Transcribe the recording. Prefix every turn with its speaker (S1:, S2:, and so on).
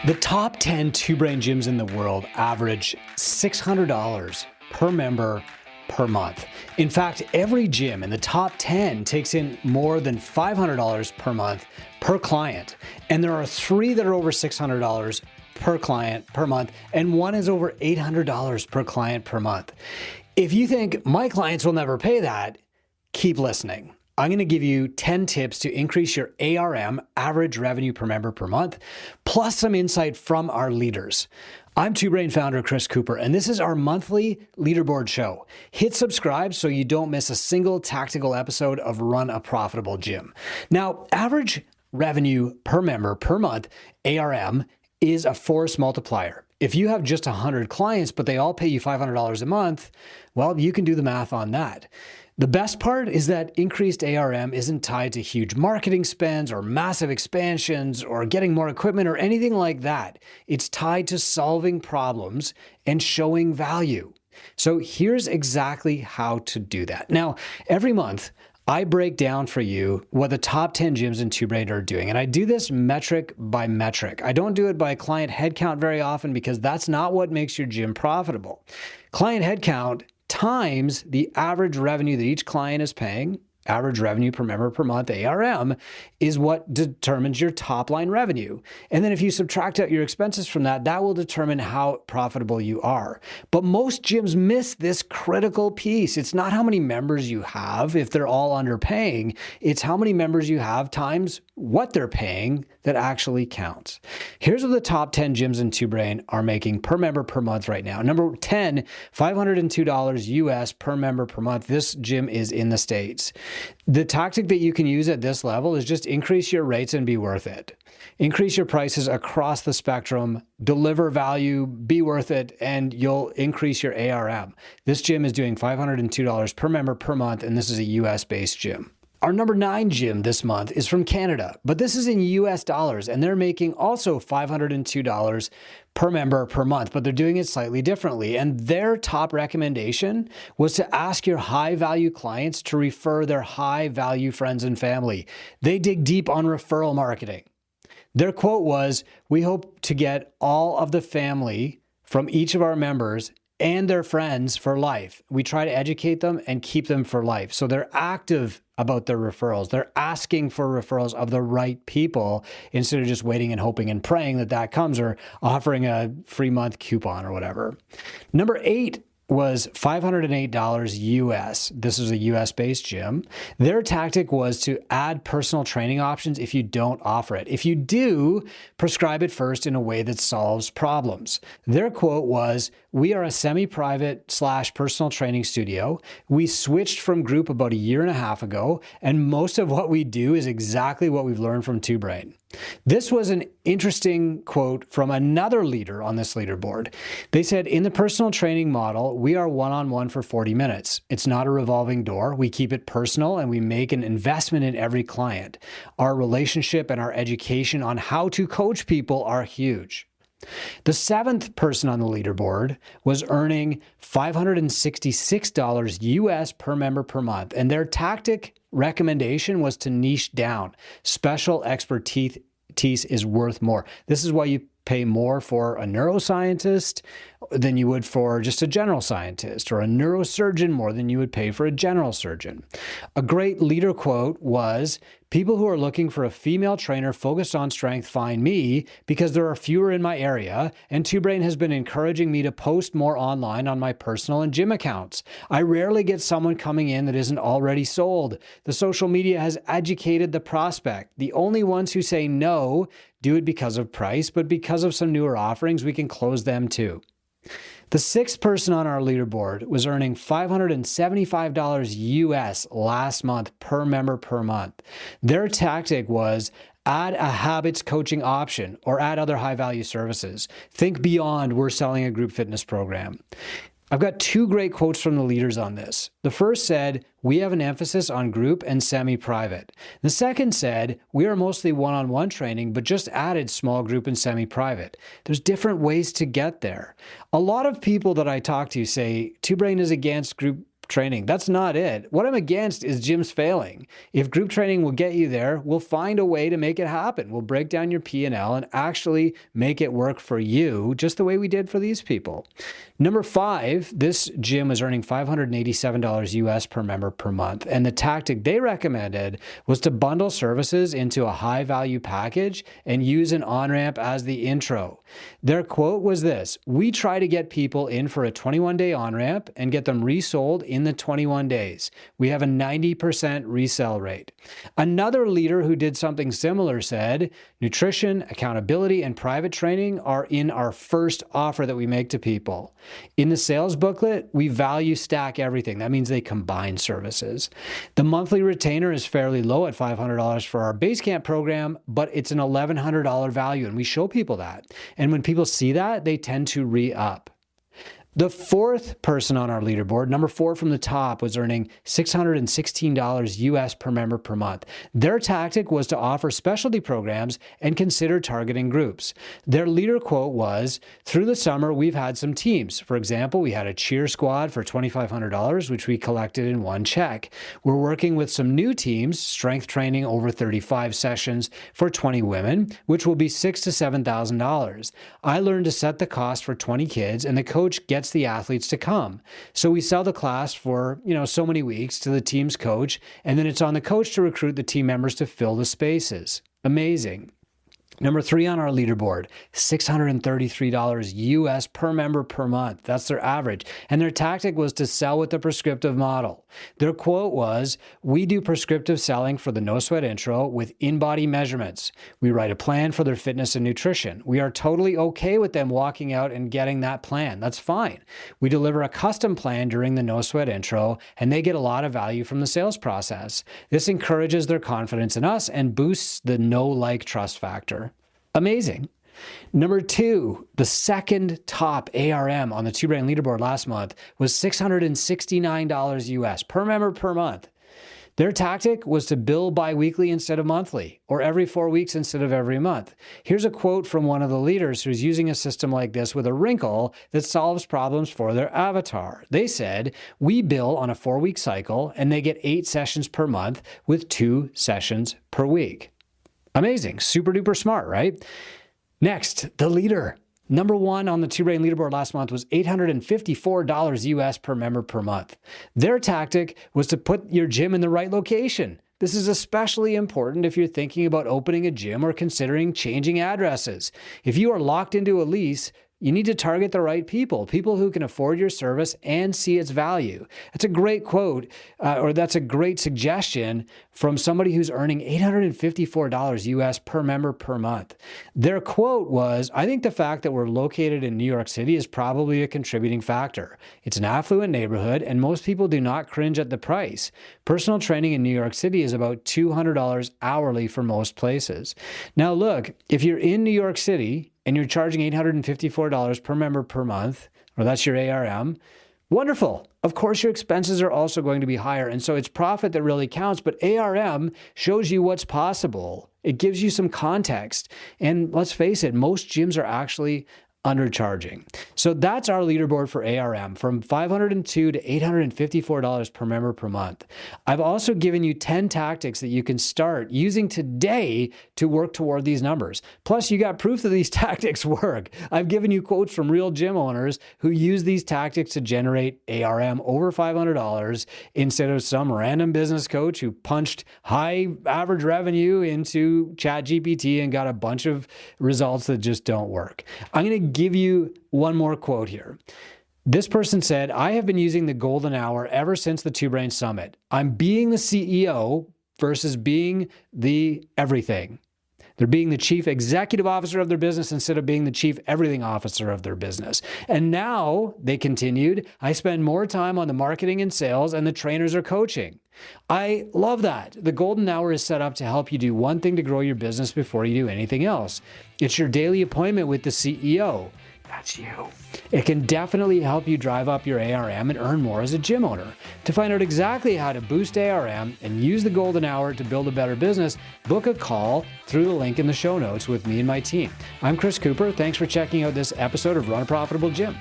S1: The top 10 two-brain gyms in the world average $600 per member per month. In fact, every gym in the top 10 takes in more than $500 per month per client. And there are 3 that are over $600 per client per month, and 1 is over $800 per client per month. If you think my clients will never pay that, keep listening. I'm going to give you 10 tips to increase your ARM, average revenue per member per month, plus some insight from our leaders. I'm Two Brain founder Chris Cooper, and this is our monthly leaderboard show. Hit subscribe so you don't miss a single tactical episode of Run a Profitable Gym. Now, average revenue per member per month, ARM, is a force multiplier. If you have just 100 clients, but they all pay you $500 a month, well, you can do the math on that. The best part is that increased ARM isn't tied to huge marketing spends or massive expansions or getting more equipment or anything like that. It's tied to solving problems and showing value. So here's exactly how to do that. Now, every month, I break down for you what the top 10 gyms in Two Brain are doing. And I do this metric by metric. I don't do it by client headcount very often because that's not what makes your gym profitable. Client headcount times the average revenue that each client is paying, average revenue per member per month, ARM, is what determines your top line revenue. And then if you subtract out your expenses from that, that will determine how profitable you are. But most gyms miss this critical piece. It's not how many members you have if they're all underpaying. It's how many members you have times what they're paying that actually counts. Here's what the top 10 gyms in Two Brain are making per member per month right now. Number 10, $502 US per member per month. This gym is in the States. The tactic that you can use at this level is just increase your rates and be worth it. Increase your prices across the spectrum, deliver value, be worth it, and you'll increase your ARM. This gym is doing $502 per member per month, and this is a US-based gym. Our number 9 gym this month is from Canada, but this is in US dollars, and they're making also $502 per member per month, but they're doing it slightly differently. And their top recommendation was to ask your high-value clients to refer their high-value friends and family. They dig deep on referral marketing. Their quote was, "We hope to get all of the family from each of our members and their friends for life. We try to educate them and keep them for life." So they're active about their referrals. They're asking for referrals of the right people instead of just waiting and hoping and praying that that comes or offering a free month coupon or whatever. Number 8 was $508 US. This is a US-based gym. Their tactic was to add personal training options if you don't offer it. If you do, prescribe it first in a way that solves problems. Their quote was, "We are a semi-private / personal training studio. We switched from group about a year and a half ago, and most of what we do is exactly what we've learned from Two Brain." This was an interesting quote from another leader on this leaderboard. They said, "In the personal training model, we are one-on-one for 40 minutes. It's not a revolving door. We keep it personal and we make an investment in every client. Our relationship and our education on how to coach people are huge." The 7th person on the leaderboard was earning $566 US per member per month, and their tactic recommendation was to niche down. Special expertise is worth more. This is why you pay more for a neuroscientist than you would for just a general scientist, or a neurosurgeon more than you would pay for a general surgeon. A great leader quote was, "People who are looking for a female trainer focused on strength find me because there are fewer in my area, and Two Brain has been encouraging me to post more online on my personal and gym accounts. I rarely get someone coming in that isn't already sold. The social media has educated the prospect. The only ones who say no do it because of price, but because of some newer offerings, we can close them too." The 6th person on our leaderboard was earning $575 US last month per member per month. Their tactic was add a habits coaching option or add other high-value services. Think beyond we're selling a group fitness program. I've got 2 great quotes from the leaders on this. The first said, "We have an emphasis on group and semi-private." The second said, "We are mostly one-on-one training, but just added small group and semi-private." There's different ways to get there. A lot of people that I talk to say Two Brain is against group training. That's not it. What I'm against is gyms failing. If group training will get you there, we'll find a way to make it happen. We'll break down your P&L and actually make it work for you, just the way we did for these people. Number 5, this gym was earning $587 US per member per month. And the tactic they recommended was to bundle services into a high value package and use an on-ramp as the intro. Their quote was this: "We try to get people in for a 21-day on-ramp and get them resold in the 21 days. We have a 90% resell rate." Another leader who did something similar said, "Nutrition, accountability, and private training are in our first offer that we make to people. In the sales booklet, we value stack everything." That means they combine services. "The monthly retainer is fairly low at $500 for our Basecamp program, but it's an $1,100 value, and we show people that. And when people see that, they tend to re-up." The 4th person on our leaderboard, number 4 from the top, was earning $616 US per member per month. Their tactic was to offer specialty programs and consider targeting groups. Their leader quote was, "Through the summer, we've had some teams. For example, we had a cheer squad for $2,500, which we collected in one check. We're working with some new teams, strength training over 35 sessions for 20 women, which will be $6,000 to $7,000. I learned to set the cost for 20 kids, and the coach gets the athletes to come. So we sell the class for, so many weeks to the team's coach, and then it's on the coach to recruit the team members to fill the spaces." Amazing. Number 3 on our leaderboard, $633 US per member per month. That's their average. And their tactic was to sell with the prescriptive model. Their quote was, "We do prescriptive selling for the No Sweat intro with in-body measurements. We write a plan for their fitness and nutrition. We are totally okay with them walking out and getting that plan. That's fine. We deliver a custom plan during the No Sweat intro, and they get a lot of value from the sales process. This encourages their confidence in us and boosts the know-like trust factor." Amazing. Number 2, the second top ARM on the Two Brain leaderboard last month was $669 US per member per month. Their tactic was to bill bi-weekly instead of monthly, or every 4 weeks instead of every month. Here's a quote from one of the leaders who's using a system like this with a wrinkle that solves problems for their avatar. They said, "We bill on a 4-week cycle, and they get 8 sessions per month with 2 sessions per week." Amazing. Super duper smart, right? Next, the leader. Number 1 on the Two Brain leaderboard last month was $854 US per member per month. Their tactic was to put your gym in the right location. This is especially important if you're thinking about opening a gym or considering changing addresses. If you are locked into a lease, you need to target the right people who can afford your service and see its value. That's a great quote, or that's a great suggestion from somebody who's earning $854 US per member per month. Their quote was, "I think the fact that we're located in New York City is probably a contributing factor. It's an affluent neighborhood, and most people do not cringe at the price. Personal training in New York City is about $200 hourly for most places." Now look, if you're in New York City and you're charging $854 per member per month, or that's your ARM, wonderful. Of course, your expenses are also going to be higher, and so it's profit that really counts, but ARM shows you what's possible. It gives you some context, and let's face it, most gyms are actually undercharging. So that's our leaderboard for ARM, from $502 to $854 per member per month. I've also given you 10 tactics that you can start using today to work toward these numbers. Plus, you got proof that these tactics work. I've given you quotes from real gym owners who use these tactics to generate ARM over $500 instead of some random business coach who punched high average revenue into ChatGPT and got a bunch of results that just don't work. I'm going to give you one more quote here. This person said, "I have been using the golden hour ever since the Two Brain Summit. I'm being the CEO versus being the everything. They're being the chief executive officer of their business instead of being the chief everything officer of their business. And now," they continued, "I spend more time on the marketing and sales, and the trainers are coaching." I love that. The golden hour is set up to help you do one thing to grow your business before you do anything else. It's your daily appointment with the CEO. That's you. It can definitely help you drive up your ARM and earn more as a gym owner. To find out exactly how to boost ARM and use the golden hour to build a better business, book a call through the link in the show notes with me and my team. I'm Chris Cooper. Thanks for checking out this episode of Run a Profitable Gym.